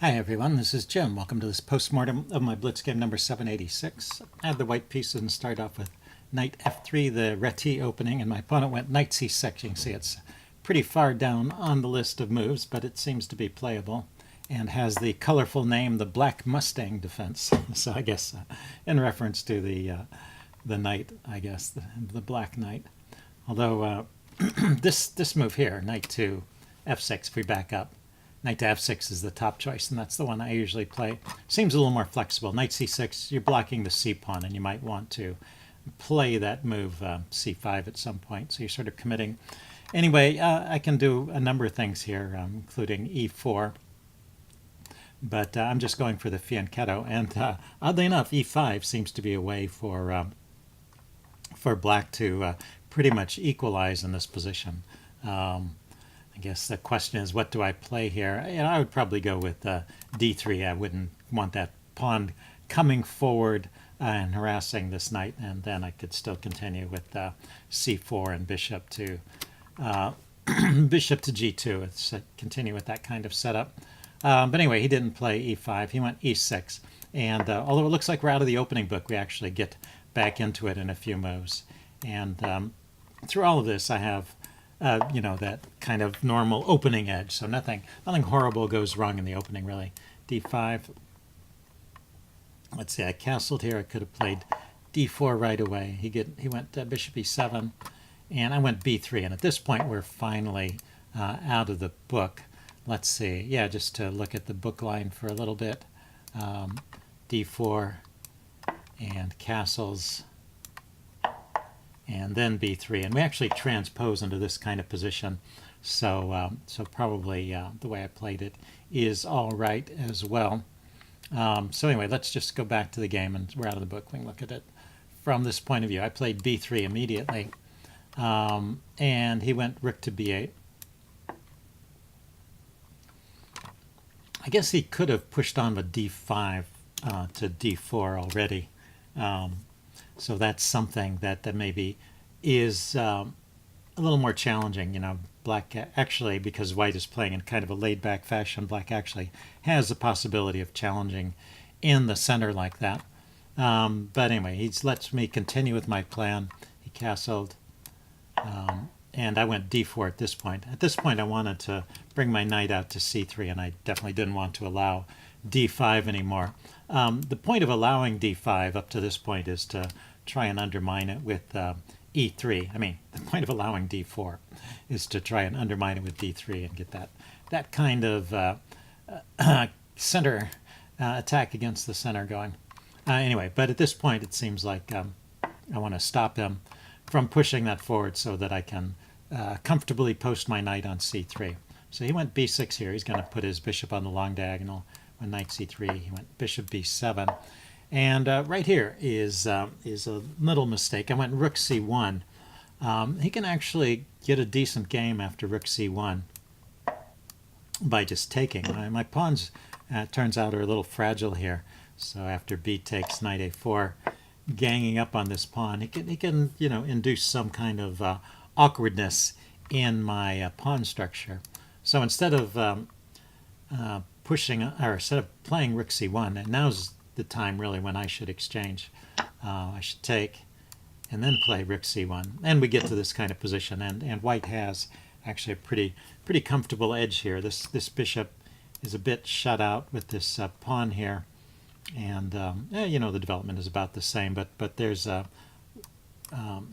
Hi everyone, this is Jim. Welcome to this postmortem of my Blitz game number 786. I had the white pieces and start off with knight f3, the Reti opening, and my opponent went knight c6. You can see it's pretty far down on the list of moves, but it seems to be playable and has the colorful name, the Black Mustang defense. So I guess in reference to the knight, I guess, the black knight. Although this move here, knight to f6, if we back up, knight to f6 is the top choice, and that's the one I usually play. Seems a little more flexible. Knight c6, you're blocking the c pawn, and you might want to play that move c5 at some point, so you're sort of committing. Anyway, I can do a number of things here, including e4, but I'm just going for the fianchetto, and oddly enough, e5 seems to be a way for black to pretty much equalize in this position. I guess the question is, what do I play here? I would probably go with d3. I wouldn't want that pawn coming forward and harassing this knight, and then I could still continue with c4 and bishop to bishop to g2. It's continue with that kind of setup. But anyway, he didn't play e5. He went e6. And although it looks like we're out of the opening book, we actually get back into it in a few moves. And through all of this, I have that kind of normal opening edge. So nothing horrible goes wrong in the opening, really. d5. Let's see, I castled here. I could have played d4 right away. He went bishop e7, and I went b3. And at this point, we're finally out of the book. Let's see. Yeah, just to look at the book line for a little bit. d4 and castles, and then b3, and we actually transpose into this kind of position, so probably the way I played it is all right as well. So anyway, let's just go back to the game, and we're out of the book. We can look at it from this point of view. I played b3 immediately, and he went rook to b8. I guess he could have pushed on with d5 to d4 already. So that's something that maybe is a little more challenging. Black actually, because white is playing in kind of a laid-back fashion, black actually has the possibility of challenging in the center like that. But anyway, he lets me continue with my plan. He castled, and I went d4 at this point. At this point, I wanted to bring my knight out to c3, and I definitely didn't want to allow d5 anymore. The point of allowing d5 up to this point is to try and undermine it with e3. I mean, the point of allowing d4 is to try and undermine it with d3 and get that kind of center attack against the center going. Anyway, but at this point, it seems like I want to stop him from pushing that forward so that I can comfortably post my knight on c3. So he went b6 here. He's going to put his bishop on the long diagonal. When knight c3, he went bishop b7. And right here is a little mistake. I went rook c1. He can actually get a decent game after rook c1 by just taking. My pawns, turns out, are a little fragile here. So after b takes knight a4, ganging up on this pawn, he can induce some kind of awkwardness in my pawn structure. So instead of instead of playing rook c1, and now's the time really when I should exchange. I should take and then play rook c1, and we get to this kind of position, and white has actually a pretty comfortable edge here. This bishop is a bit shut out with this pawn here, and the development is about the same, but there's an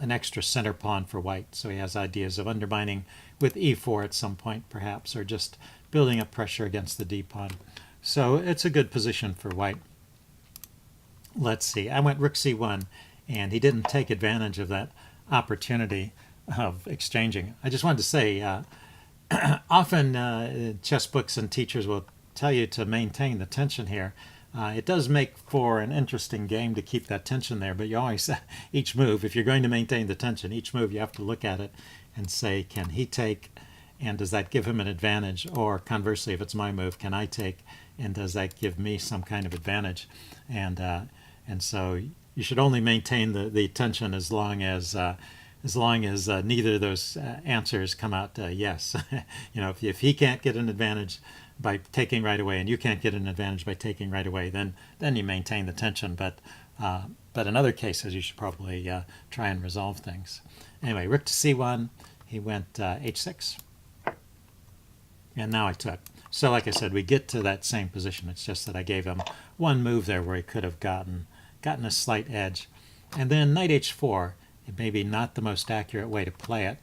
extra center pawn for white, so he has ideas of undermining with e4 at some point perhaps, or just building up pressure against the d pawn. So it's a good position for white. Let's see, I went rook c1, and he didn't take advantage of that opportunity of exchanging. I just wanted to say, often chess books and teachers will tell you to maintain the tension here. It does make for an interesting game to keep that tension there, but you always, each move, if you're going to maintain the tension, each move you have to look at it and say, can he take, and does that give him an advantage? Or conversely, if it's my move, can I take, and does that give me some kind of advantage? And so you should only maintain the tension as long as neither of those answers come out yes. If he can't get an advantage, by taking right away, and you can't get an advantage by taking right away, then you maintain the tension. But in other cases, you should probably try and resolve things. Anyway, rook to c1. He went h6, and now I took. So like I said, we get to that same position. It's just that I gave him one move there where he could have gotten a slight edge. And then knight h4, it may be not the most accurate way to play it.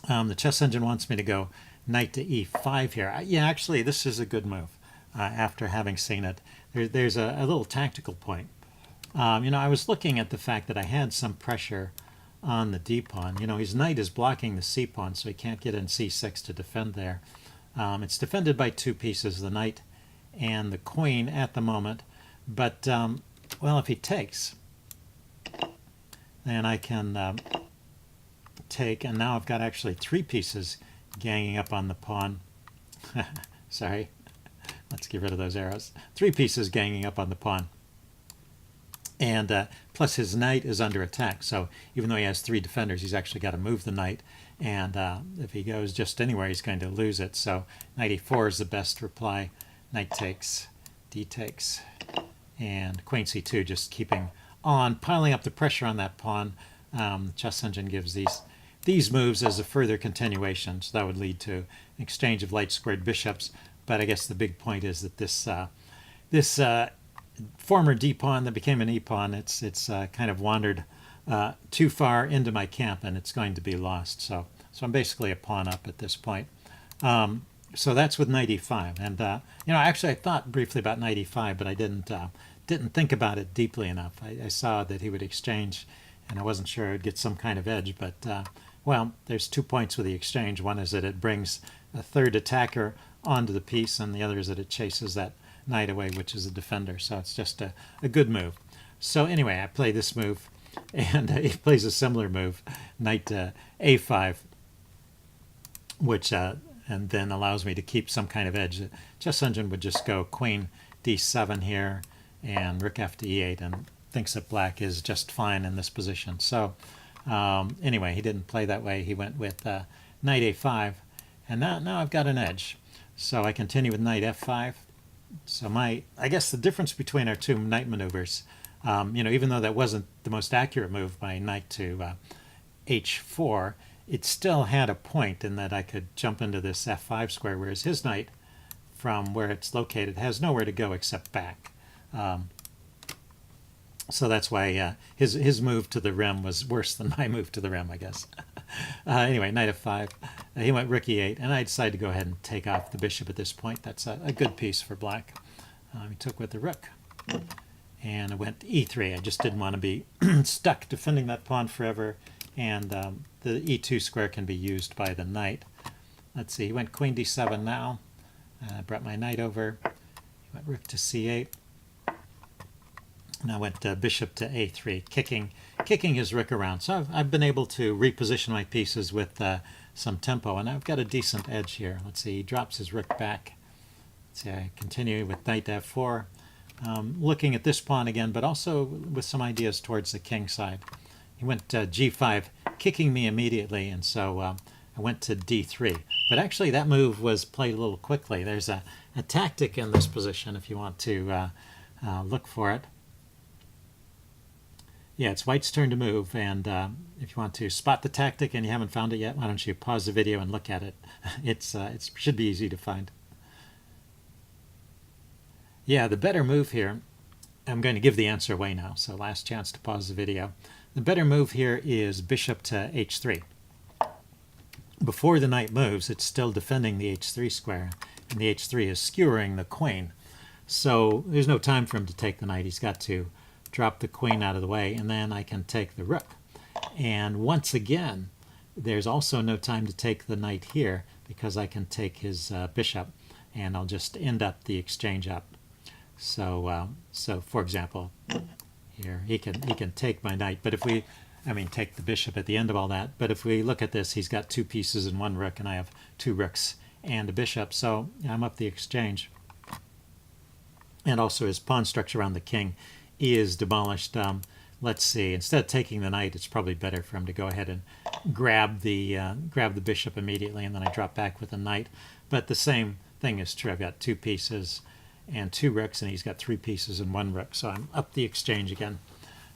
The chess engine wants me to go knight to e5 here. Yeah, actually, this is a good move after having seen it. There's a little tactical point. I was looking at the fact that I had some pressure on the d-pawn. His knight is blocking the c-pawn, so he can't get in c6 to defend there. It's defended by two pieces, the knight and the queen at the moment. But, well, if he takes, then I can take, and now I've got actually three pieces ganging up on the pawn. Sorry, let's get rid of those arrows. Three pieces ganging up on the pawn. And plus his knight is under attack, so even though he has three defenders, he's actually got to move the knight. And if he goes just anywhere, he's going to lose it. So knight e4 is the best reply. Knight takes, d takes, and queen c2 just keeping on, piling up the pressure on that pawn. The chess engine gives these moves as a further continuation, so that would lead to an exchange of light squared bishops. But I guess the big point is that this former d-pawn that became an e-pawn, it's kind of wandered too far into my camp, and it's going to be lost. So I'm basically a pawn up at this point. So that's with knight e5. And actually I thought briefly about knight e5, but I didn't think about it deeply enough. I saw that he would exchange, and I wasn't sure I'd get some kind of edge. But well, there's 2 points with the exchange. One is that it brings a third attacker onto the piece, and the other is that it chases that knight away, which is a defender. So it's just a good move. So anyway, I play this move, and he plays a similar move, knight a5, which and then allows me to keep some kind of edge. The chess engine would just go queen d7 here and rook f to e8, and thinks that black is just fine in this position. So anyway, he didn't play that way. He went with knight a5, and now I've got an edge. So I continue with knight f5. So I guess the difference between our two knight maneuvers, even though that wasn't the most accurate move by knight to h4, it still had a point in that I could jump into this f5 square, whereas his knight, from where it's located, has nowhere to go except back. So that's why his move to the rim was worse than my move to the rim, I guess. Anyway, knight f5. He went rook e8, and I decided to go ahead and take off the bishop at this point. That's a good piece for black. He took with the rook, and I went e3. I just didn't want to be stuck defending that pawn forever, and the e2 square can be used by the knight. Let's see, he went queen d7 now. Brought my knight over. He went rook to c8. And I went bishop to a3, kicking his rook around. So I've been able to reposition my pieces with some tempo, and I've got a decent edge here. Let's see, he drops his rook back. Let's see, I continue with knight f4, looking at this pawn again, but also with some ideas towards the king side. He went g5, kicking me immediately, and so I went to d3. But actually, that move was played a little quickly. There's a tactic in this position if you want to look for it. Yeah, it's white's turn to move, and if you want to spot the tactic and you haven't found it yet, why don't you pause the video and look at it. It should be easy to find. Yeah, the better move here, I'm going to give the answer away now, so last chance to pause the video. The better move here is bishop to h3. Before the knight moves, it's still defending the h3 square, and the h3 is skewering the queen. So there's no time for him to take the knight. He's got to drop the queen out of the way, and then I can take the rook. And once again, there's also no time to take the knight here, because I can take his bishop, and I'll just end up the exchange up. So for example, here he can take my knight, but if we, take the bishop at the end of all that. But if we look at this, he's got two pieces and one rook, and I have two rooks and a bishop, so I'm up the exchange. And also his pawn structure around the king is demolished. Let's see, instead of taking the knight, it's probably better for him to go ahead and grab the bishop immediately, and then I drop back with the knight. But the same thing is true. I've got 2 pieces and 2 rooks, and he's got 3 pieces and 1 rook. So I'm up the exchange again.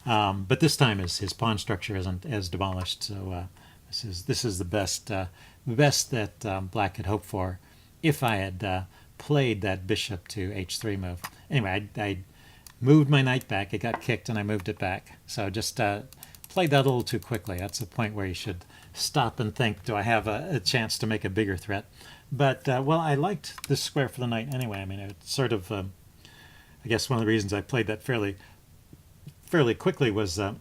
But this time his pawn structure isn't as demolished. So this is the best that Black could hope for if I had played that bishop to h3 move. Anyway, I moved my knight back. It got kicked, and I moved it back. So just played that a little too quickly. That's the point where you should stop and think, do I have a chance to make a bigger threat? But, well, I liked this square for the knight anyway. I mean, it's sort of, I guess one of the reasons I played that fairly quickly was I'd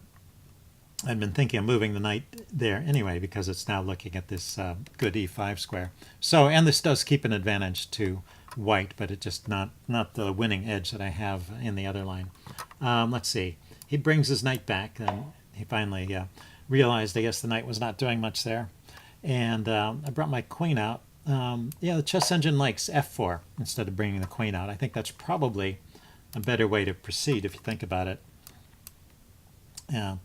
been thinking of moving the knight there anyway, because it's now looking at this good e5 square. So, and this does keep an advantage to white, but it's just not the winning edge that I have in the other line. Let's see. He brings his knight back, and he finally realized, I guess, the knight was not doing much there. And I brought my queen out. Yeah, the chess engine likes f4 instead of bringing the queen out. I think that's probably a better way to proceed if you think about it.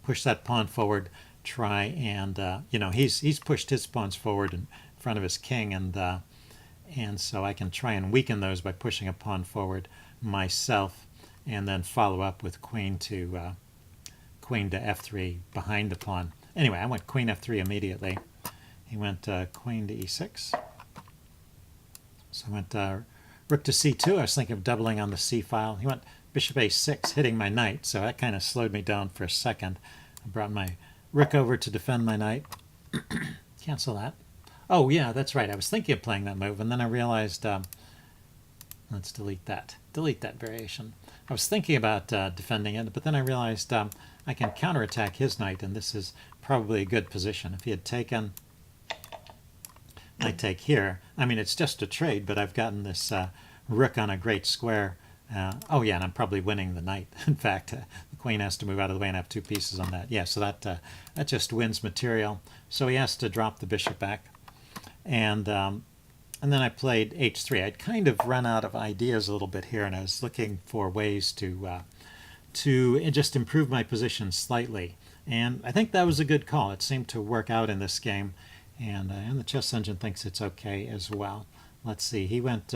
Push that pawn forward, try and, you know, he's pushed his pawns forward in front of his king, and so I can try and weaken those by pushing a pawn forward myself, and then follow up with queen to f3 behind the pawn. Anyway, I went queen f3 immediately. He went queen to e6. So I went rook to c2. I was thinking of doubling on the c file. He went bishop a6, hitting my knight, so that kind of slowed me down for a second. I brought my rook over to defend my knight. Cancel that. Oh, yeah, that's right. I was thinking of playing that move, and then I realized, let's delete that. Delete that variation. I was thinking about defending it, but then I realized I can counterattack his knight, and this is probably a good position. If he had taken, I take here. I mean, it's just a trade, but I've gotten this rook on a great square. Oh, yeah, and I'm probably winning the knight. In fact, the queen has to move out of the way, and I have 2 pieces on that. Yeah, so that just wins material. So he has to drop the bishop back. And then I played h3. I'd kind of run out of ideas a little bit here, and I was looking for ways to just improve my position slightly. And I think that was a good call. It seemed to work out in this game, and the chess engine thinks it's okay as well. Let's see. He went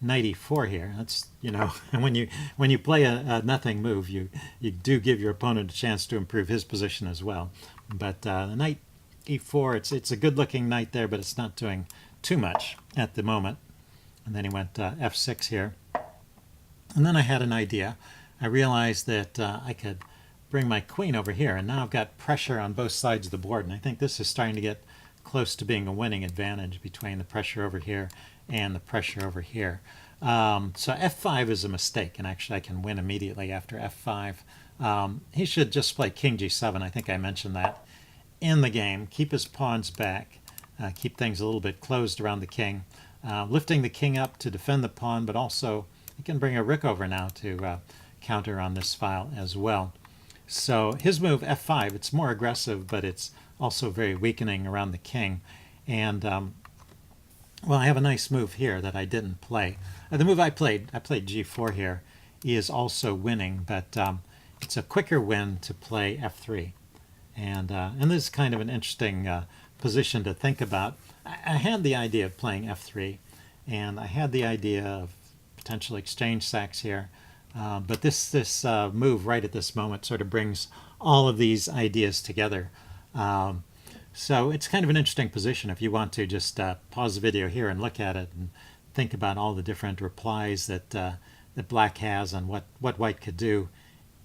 knight e4 here. That's, you know, when you play a nothing move, you do give your opponent a chance to improve his position as well. But the knight e4, it's a good-looking knight there, but it's not doing too much at the moment. And then he went f6 here. And then I had an idea. I realized that I could bring my queen over here, and now I've got pressure on both sides of the board, and I think this is starting to get close to being a winning advantage between the pressure over here and the pressure over here. So f5 is a mistake, and actually I can win immediately after f5. He should just play king g7. I think I mentioned that in the game. Keep his pawns back, keep things a little bit closed around the king, lifting the king up to defend the pawn, but also he can bring a rook over now to counter on this file as well. So his move f5, it's more aggressive, but it's also very weakening around the king. And well, I have a nice move here that I didn't play. The move I played g4 here, is also winning, but it's a quicker win to play f3. And this is kind of an interesting position to think about. I had the idea of playing f3, and I had the idea of potential exchange sacks here, but this move right at this moment sort of brings all of these ideas together. So it's kind of an interesting position if you want to just pause the video here and look at it and think about all the different replies that that Black has and what White could do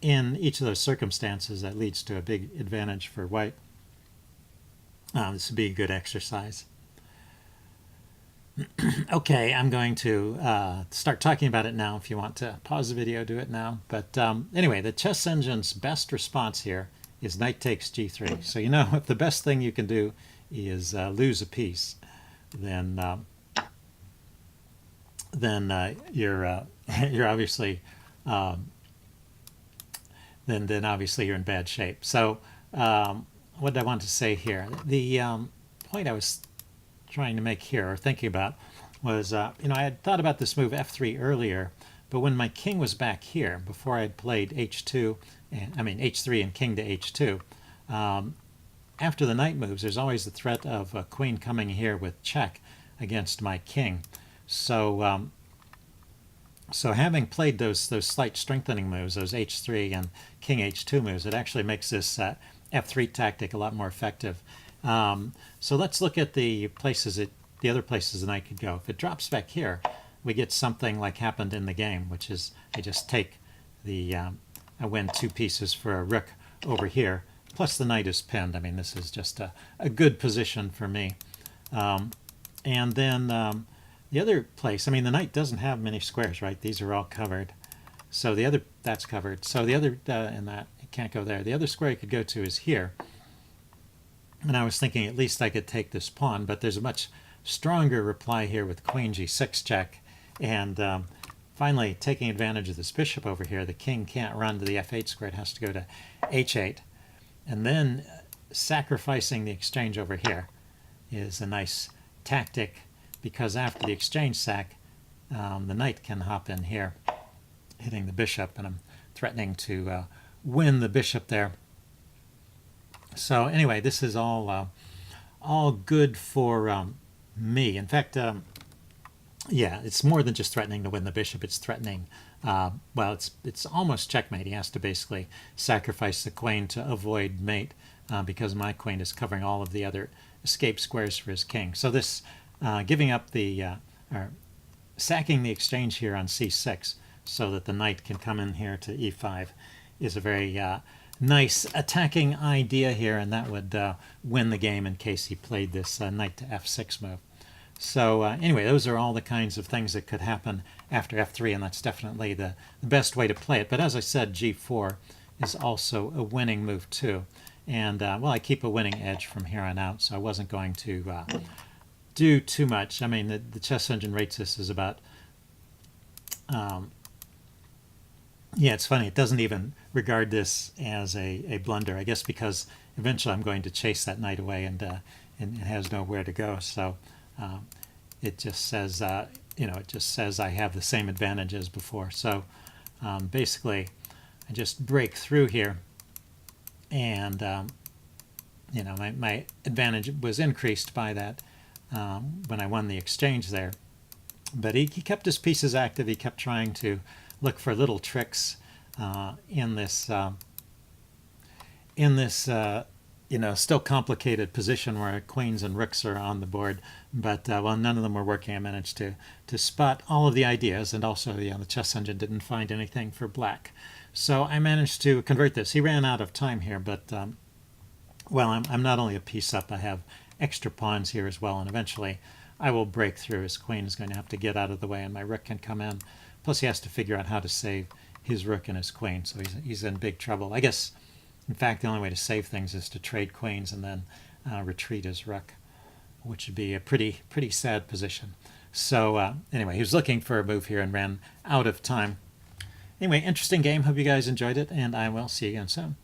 in each of those circumstances that leads to a big advantage for White. This would be a good exercise. Okay, I'm going to start talking about it now. If you want to pause the video, do it now. But anyway, the chess engine's best response here is knight takes g3. So you know, if the best thing you can do is lose a piece, then you're you're obviously then obviously you're in bad shape. So what did I want to say here? The point I was trying to make here, or thinking about, was you know, I had thought about this move f3 earlier, but when my king was back here, before I had played h2, h3 and king to h2, after the knight moves, there's always the threat of a queen coming here with check against my king. So having played those slight strengthening moves, those h3 and king h2 moves, it actually makes this f3 tactic a lot more effective. So let's look at the other places the knight could go. If it drops back here, we get something like happened in the game, which is I just take I win 2 pieces for a rook over here, plus the knight is pinned. I mean, this is just a good position for me. And then the other place, I mean, the knight doesn't have many squares, right? These are all covered. So that's covered. So the other, and that, it can't go there. The other square you could go to is here. And I was thinking at least I could take this pawn, but there's a much stronger reply here with queen g6 check. And finally, taking advantage of this bishop over here, the king can't run to the f8 square. It has to go to h8. And then sacrificing the exchange over here is a nice tactic, because after the exchange sack, the knight can hop in here, hitting the bishop, and I'm threatening to win the bishop there. So anyway, this is all good for me. In fact, yeah, it's more than just threatening to win the bishop. It's threatening, well, it's almost checkmate. He has to basically sacrifice the queen to avoid mate, because my queen is covering all of the other escape squares for his king. So this giving up or sacking the exchange here on c6 so that the knight can come in here to e5 is a very nice attacking idea here, and that would win the game in case he played this knight to f6 move. So anyway, those are all the kinds of things that could happen after f3, and that's definitely the best way to play it. But as I said, g4 is also a winning move too. And, well, I keep a winning edge from here on out, so I wasn't going to do too much. I mean, the chess engine rates this as about, yeah, it's funny. It doesn't even regard this as a blunder, I guess, because eventually I'm going to chase that knight away, and it has nowhere to go. So it just says, it just says I have the same advantage as before. So basically, I just break through here, and my advantage was increased by that when I won the exchange there. But he kept his pieces active. He kept trying to look for little tricks in this still complicated position where queens and rooks are on the board. But well, none of them were working. I managed to spot all of the ideas, and also the chess engine didn't find anything for black. So I managed to convert this. He ran out of time here, but well, I'm not only a piece up, I have extra pawns here as well, and eventually I will break through. His queen is going to have to get out of the way, and my rook can come in. Plus he has to figure out how to save his rook and his queen, so he's in big trouble. I guess, in fact, the only way to save things is to trade queens and then retreat his rook, which would be a pretty sad position. So anyway, he was looking for a move here and ran out of time. Anyway, interesting game. Hope you guys enjoyed it, and I will see you again soon.